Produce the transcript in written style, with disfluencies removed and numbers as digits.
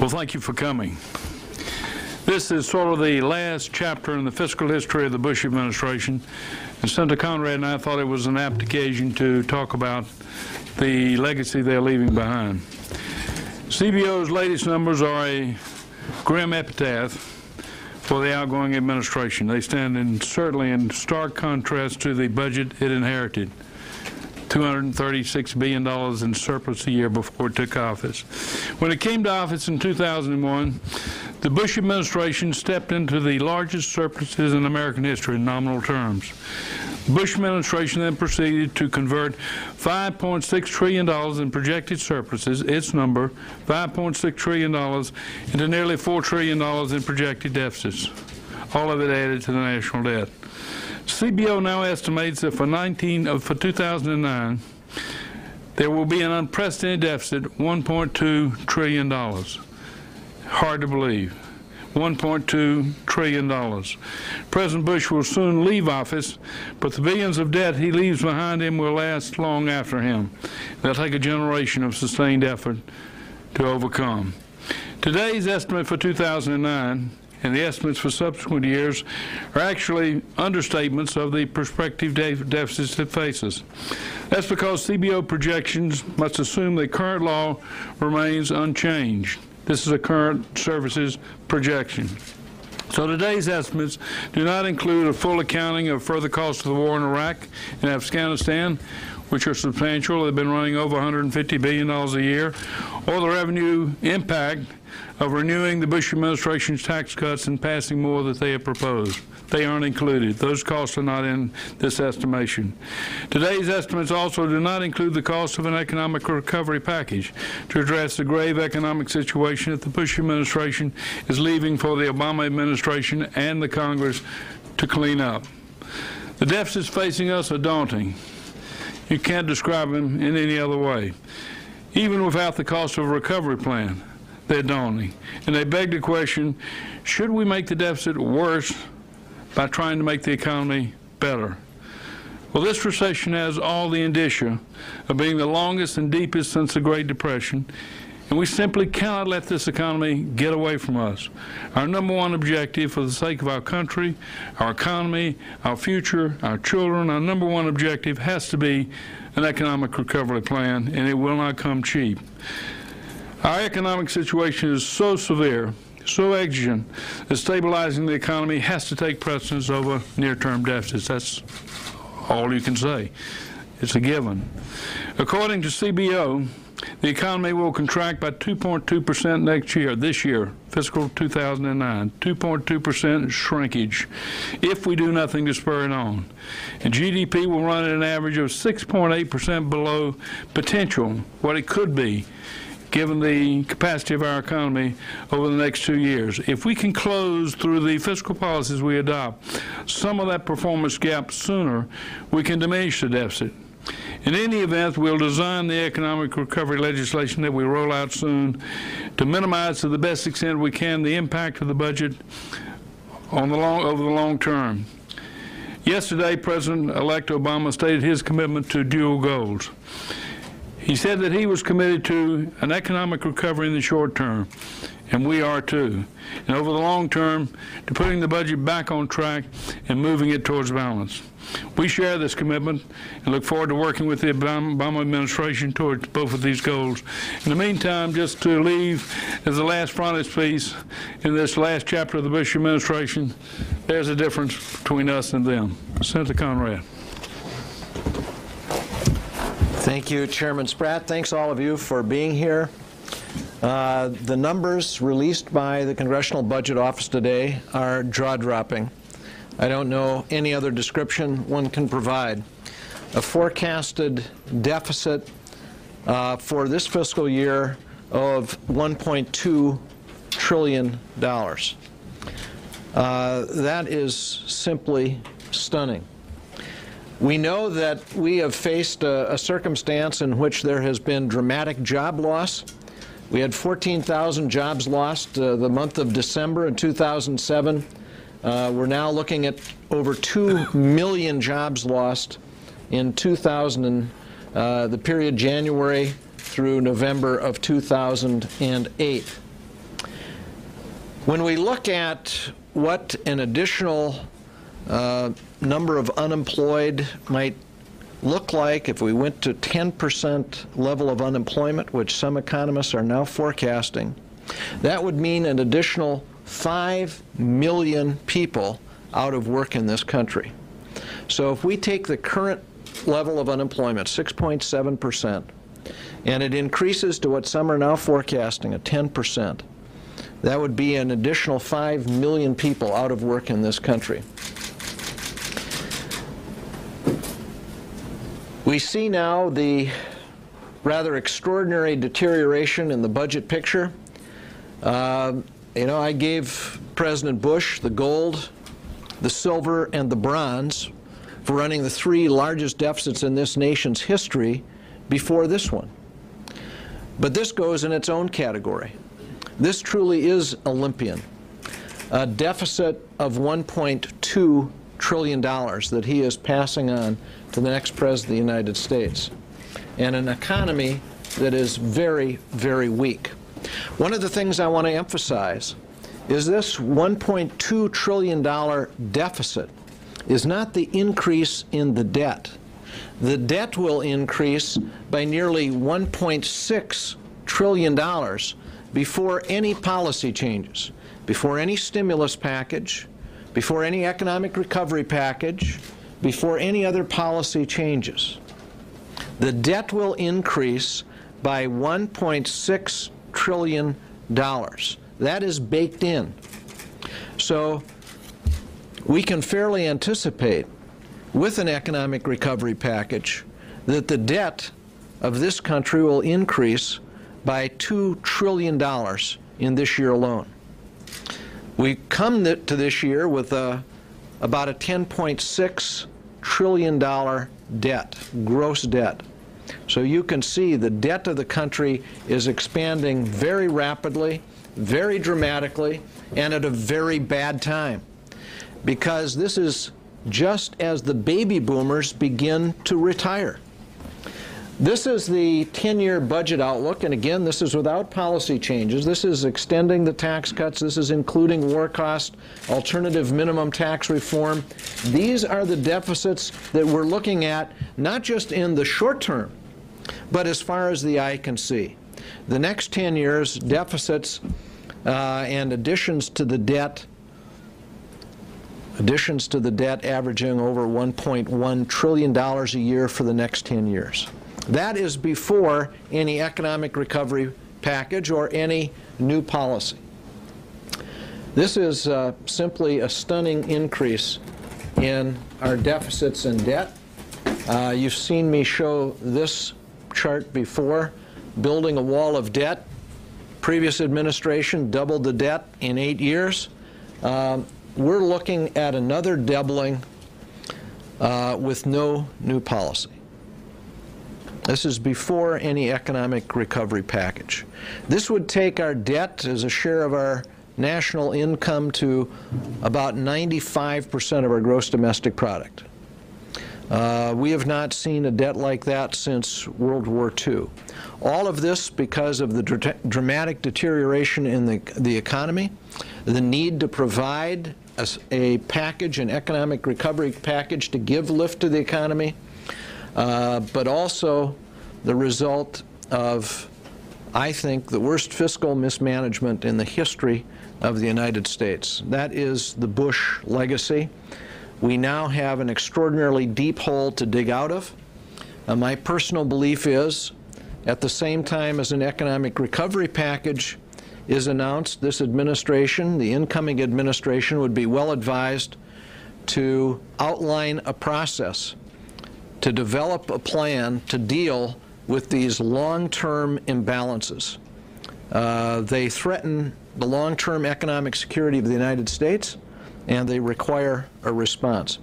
Well, thank you for coming. This is sort of the last chapter in the fiscal history of the Bush administration, and Senator Conrad and I thought it was an apt occasion to talk about the legacy they're leaving behind. CBO's latest numbers are a grim epitaph for the outgoing administration. They stand certainly in stark contrast to the budget it inherited. $236 billion in surplus a year before it took office. When it came to office in 2001, the Bush administration stepped into the largest surpluses in American history in nominal terms. The Bush administration then proceeded to convert $5.6 trillion in projected surpluses, its number, $5.6 trillion, into nearly $4 trillion in projected deficits, all of it added to the national debt. CBO now estimates that for 2009, there will be an unprecedented deficit, $1.2 trillion. Hard to believe. $1.2 trillion. President Bush will soon leave office, but the billions of debt he leaves behind him will last long after him. They'll take a generation of sustained effort to overcome. Today's estimate for 2009 and the estimates for subsequent years are actually understatements of the prospective deficits it faces. That's because CBO projections must assume the current law remains unchanged. This is a current services projection. So today's estimates do not include a full accounting of further costs of the war in Iraq and Afghanistan, which are substantial. They've been running over $150 billion a year, or the revenue impact of renewing the Bush administration's tax cuts and passing more that they have proposed. They aren't included. Those costs are not in this estimation. Today's estimates also do not include the cost of an economic recovery package to address the grave economic situation that the Bush administration is leaving for the Obama administration and the Congress to clean up. The deficits facing us are daunting. You can't describe them in any other way. Even without the cost of a recovery plan, they're daunting. And they beg the question, should we make the deficit worse by trying to make the economy better? Well, this recession has all the indicia of being the longest and deepest since the Great Depression, and we simply cannot let this economy get away from us. Our number one objective for the sake of our country, our economy, our future, our children, our number one objective has to be an economic recovery plan, and it will not come cheap. Our economic situation is so severe, so exigent, that stabilizing the economy has to take precedence over near-term deficits. That's all you can say. It's a given. According to CBO, the economy will contract by 2.2% next year, this year, fiscal 2009, 2.2% shrinkage, if we do nothing to spur it on. And GDP will run at an average of 6.8% below potential, what it could be, given the capacity of our economy over the next 2 years. If we can close through the fiscal policies we adopt some of that performance gap sooner, we can diminish the deficit. In any event, we'll design the economic recovery legislation that we roll out soon to minimize to the best extent we can the impact of the budget on over the long term. Yesterday, President-elect Obama stated his commitment to dual goals. He said that he was committed to an economic recovery in the short term, and we are too, and over the long term, to putting the budget back on track and moving it towards balance. We share this commitment and look forward to working with the Obama administration towards both of these goals. In the meantime, just to leave as the last frontispiece in this last chapter of the Bush administration, there's a difference between us and them. Senator Conrad. Thank you, Chairman Spratt. Thanks all of you for being here. The numbers released by the Congressional Budget Office today are jaw-dropping. I don't know any other description one can provide. A forecasted deficit for this fiscal year of $1.2 trillion. That is simply stunning. We know that we have faced a circumstance in which there has been dramatic job loss. We had 14,000 jobs lost the month of December in 2007. We're now looking at over 2 million jobs lost in the period January through November of 2008. When we look at what an additional number of unemployed might look like if we went to 10% level of unemployment, which some economists are now forecasting, that would mean an additional 5 million people out of work in this country. So if we take the current level of unemployment, 6.7%, and it increases to what some are now forecasting, at 10%, that would be an additional 5 million people out of work in this country. We see now the rather extraordinary deterioration in the budget picture. I gave President Bush the gold, the silver, and the bronze for running the 3 largest deficits in this nation's history before this one. But this goes in its own category. This truly is Olympian. A deficit of $1.2 trillion that he is passing on to the next President of the United States, and an economy that is very, very weak. One of the things I want to emphasize is this $1.2 trillion deficit is not the increase in the debt. The debt will increase by nearly $1.6 trillion before any policy changes, before any stimulus package, before any economic recovery package, before any other policy changes. The debt will increase by $1.6 trillion. That is baked in. So we can fairly anticipate, with an economic recovery package, that the debt of this country will increase by $2 trillion in this year alone. We come to this year with about a $10.6 trillion debt, gross debt. So you can see the debt of the country is expanding very rapidly, very dramatically, and at a very bad time, because this is just as the baby boomers begin to retire. This is the 10-year budget outlook, and again, this is without policy changes. This is extending the tax cuts. This is including war cost, alternative minimum tax reform. These are the deficits that we're looking at, not just in the short term, but as far as the eye can see. The next 10 years, deficits and additions to the debt averaging over $1.1 trillion a year for the next 10 years. That is before any economic recovery package or any new policy. This is simply a stunning increase in our deficits and debt. You've seen me show this chart before, building a wall of debt. Previous administration doubled the debt in 8 years. We're looking at another doubling with no new policy. This is before any economic recovery package. This would take our debt as a share of our national income to about 95% of our gross domestic product. We have not seen a debt like that since World War II. All of this because of the dramatic deterioration in the economy, the need to provide a package, an economic recovery package to give lift to the economy, but also the result of, I think, the worst fiscal mismanagement in the history of the United States. That is the Bush legacy. We now have an extraordinarily deep hole to dig out of. My personal belief is, at the same time as an economic recovery package is announced, this administration, the incoming administration, would be well advised to outline a process to develop a plan to deal with these long-term imbalances. They threaten the long-term economic security of the United States, and they require a response.